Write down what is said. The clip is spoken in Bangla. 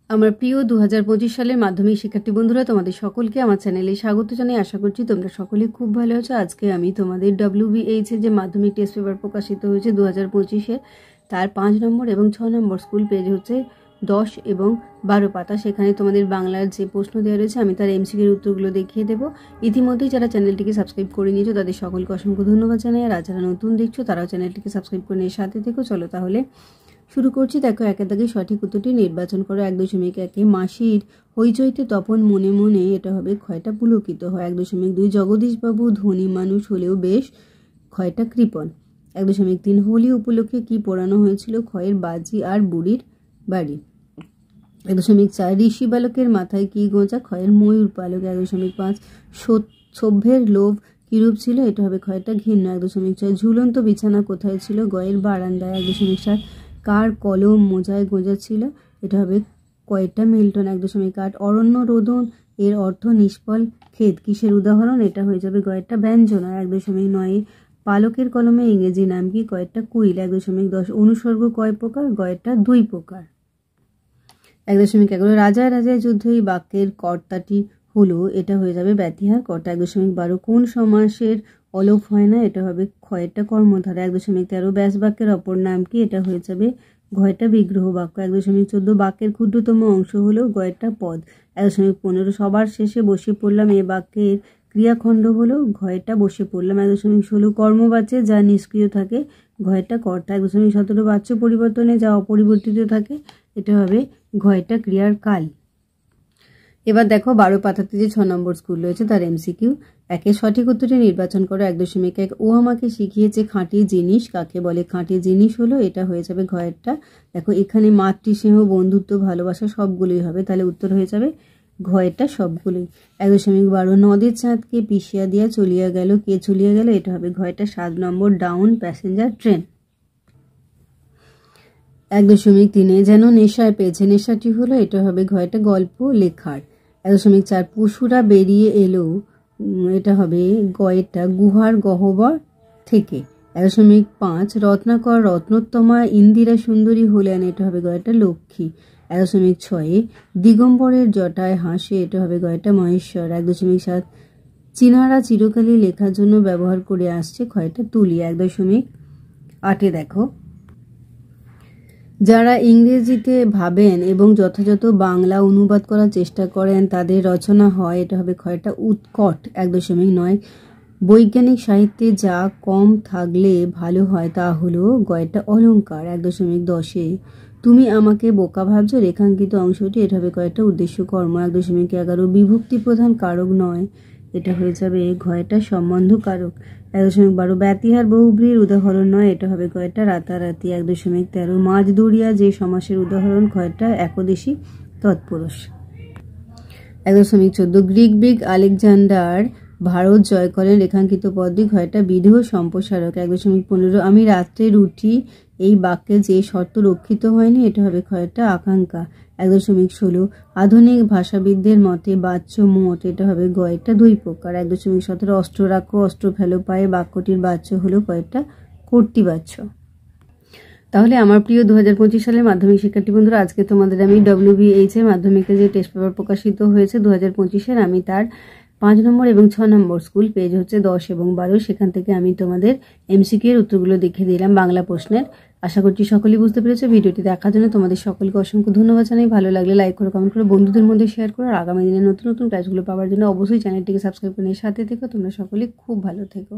আমার প্রিয় 2025 সালের মাধ্যমিক শিক্ষার্থী বন্ধুরা, তোমাদের সকলকে আমার চ্যানেলে স্বাগত জানাই। আশা করছি তোমরা সকলে খুব ভালো আছো। আজকে আমি তোমাদের WBH এর যে মাধ্যমিক টেস্ট পেপার প্রকাশিত হয়েছে 2025-এর, তার 5 নম্বর এবং 6 নম্বর স্কুল পেজ হচ্ছে 10 এবং 12 পাতা। সেখানে তোমাদের বাংলার যে প্রশ্ন দেওয়া রয়েছে আমি তার MCQর উত্তরগুলো দেখিয়ে দেবো। ইতিমধ্যেই যারা চ্যানেলটিকে সাবস্ক্রাইব করে নিয়েছো তাদের সকলকে অসংখ্য ধন্যবাদ জানাই। আর যারা নতুন দেখছো তারাও চ্যানেলটিকে সাবস্ক্রাইব করে নিয়ে সাথে থেকো। চলো তাহলে শুরু করছি। দেখো, একের দাগে সঠিক উত্তরটি নির্বাচন করো। 1.1 মাসির হইচইতে তপন মনে মনে, এটা হবে ক্ষয়টা পুলকিত হয়। 1.2 জগদীশবাবু ধনী মানুষ হলেও বেশ ক্ষয়টা কৃপণ। 1.3 হোলি উপলক্ষে কি পোড়ানো হয়েছিল? ক্ষয়ের বাজি আর বুড়ির বাড়ি। 1.4 ঋষি বালকের মাথায় কি গোঁজা? ক্ষয়ের ময়ূর পালক। 1.5 সভ্যের লোভ কিরূপ ছিল? এটা হবে ক্ষয়টা ঘৃণ্য। 1.6 ঝুলন্ত বিছানা কোথায় ছিল? গয়ের বারান্দায়। 1.7 কার কলম মোজায় গোঁজা ছিল? এটা হবে কয়টা মিল্টন। 1.8 অরণ্য রোদন এর অর্থ নিষ্ফল ক্ষেত, কিসের উদাহরণ? এটা হয়ে যাবে গয়েরটা ব্যঞ্জনা। 1.9 পালকের কলমে ইংরেজি নাম কি? কয়েকটা কুইল। 1.10 অনুসর্গ কয় প্রকার? গয়েরটা 2 প্রকার। 1.11 রাজায় রাজায় যুদ্ধ এই বাক্যের কর্তাটি হলো, এটা হয়ে যাবে ব্যতিহার কর্তা। 1.12 কোন সমাসের অলোপ হয় না? এটা হবে ক্ষয়টা কর্মধারা। 1.13 ব্যাস বাক্যের অপর নাম কি? এটা হয়ে যাবে ঘয়টা বিগ্রহ বাক্য। 1.14 বাক্যের ক্ষুদ্রতম অংশ হলো গয়েরটা পদ। 1.15 সবার শেষে বসে পড়লাম এ বাক্যের ক্রিয়াখণ্ড হলো ঘয়টা বসে পড়লাম। 1.16 কর্মবাচ্যে যা নিষ্ক্রিয় থাকে ঘয়টা কর্তা। 1.17 বাচ্য পরিবর্তনে যা অপরিবর্তিত থাকে এটা হবে ঘয়টা ক্রিয়ার কাল। এবার দেখো 12 পাতাতে যে 6 নম্বর স্কুল রয়েছে তার MCQ। একে সঠিক উত্তরটি নির্বাচন করো। 1.1 ও আমাকে শিখিয়েছে খাঁটি জিনিস কাকে বলে? খাঁটি জিনিস হলো, এটা হয়ে যাবে ঘয়েরটা। দেখো এখানে মাতৃস্নেহ, বন্ধুত্ব, ভালোবাসা সবগুলোই হবে, তাহলে উত্তর হয়ে যাবে ঘয়েরটা সবগুলোই। 1.12 নদের চাঁদকে পিষিয়া দিয়া চলিয়া গেল, কে চলিয়া গেল? এটা হবে ঘয়েরটা 7 নম্বর ডাউন প্যাসেঞ্জার ট্রেন। 1.3 যেন নেশায় পেয়েছে, নেশাটি হলো, এটা হবে ঘয়টা গল্প লেখার। 1.4 পশুরা বেরিয়ে এলো, এটা হবে গয়েরটা গুহার গহ্বর থেকে। 1.5 রত্নাকর রত্নোত্তমা ইন্দিরা সুন্দরী হলেন, এটা হবে গয়েরটা লক্ষ্মী। 1.6 দিগম্বরের জটায় হাসে, এটা হবে গয়েরটা মহেশ্বর। 1.7 চীনারা চিরকালই লেখার জন্য ব্যবহার করে আসছে ক্ষয়টা তুলি। 1.8 দেখো, যারা ইংরেজিতে ভাবেন এবং যথাযথ বাংলা অনুবাদ করার চেষ্টা করেন তাদের রচনা হয়, এটা হবে ক্ষয়টা উৎকট। 1.9 বৈজ্ঞানিক সাহিত্যে যা কম থাকলে ভালো হয় তা হলো গয়েরটা অলঙ্কার। 1.10 তুমি আমাকে বোকা ভাবছো, রেখাঙ্কিত অংশটি, এটা হবে কয়েকটা উদ্দেশ্য কর্ম। 1.11 বিভক্তি প্রধান কারক নয়, এটা হয়ে যাবে ঘয়টা সম্বন্ধ কারক। 1.12 ব্যতিহার বহুব্রীর উদাহরণ নয়, এটা হবে কয়টা রাতারাতি। 1.13 মাঝ দরিয়া যে সমাসের উদাহরণ ক্ষয়টা একদেশী তৎপুরুষ। 1.14 গ্রিক বিগ আলেকজান্ডার ভারত জয় করেন, রেখাঙ্কিত পদটি ঘয়টা বিদেহ সম্প্রসারক। 1.15 আমি রাত্রে রুটি এই বাক্যে যে শর্ত রক্ষিত হয়নি, এটা হবে ক্ষয়টা আকাঙ্ক্ষা। 1.16 আধুনিক ভাষাবিদদের মতে বাচ্য মোট, এটা হবে গয়েরটা 2 প্রকার। 1.17 অস্ত্র রাখো অস্ত্র ফেলো পায়ে, বাক্যটির বাচ্য হলো কয়েকটা কর্তৃবাচ্য। তাহলে আমার প্রিয় 2025 সালের মাধ্যমিক শিক্ষার্থী বন্ধুরা, আজকে তোমাদের আমি WBH এর মাধ্যমিকের যে টেস্ট পেপার প্রকাশিত হয়েছে 2025-এর, আমি তার 5 নম্বর এবং 6 নম্বর স্কুল পেজ হচ্ছে 10 এবং 12, সেখান থেকে আমি তোমাদের MCQ এর উত্তরগুলো দেখিয়ে দিলাম বাংলা প্রশ্নের। আশা করছি সকলেই বুঝতে পেরেছো। ভিডিওটি দেখার জন্য তোমাদের সকলকে অসংখ্য ধন্যবাদ জানাই। ভালো লাগলে লাইক করো, কমেন্ট করো, বন্ধুদের মধ্যে শেয়ার করো। আর আগামী দিনে নতুন নতুন ক্লাসগুলো পাওয়ার জন্য অবশ্যই চ্যানেলটিকে সাবস্ক্রাইব করে সাথে থেকো। তোমরা সকলে খুব ভালো থেকো।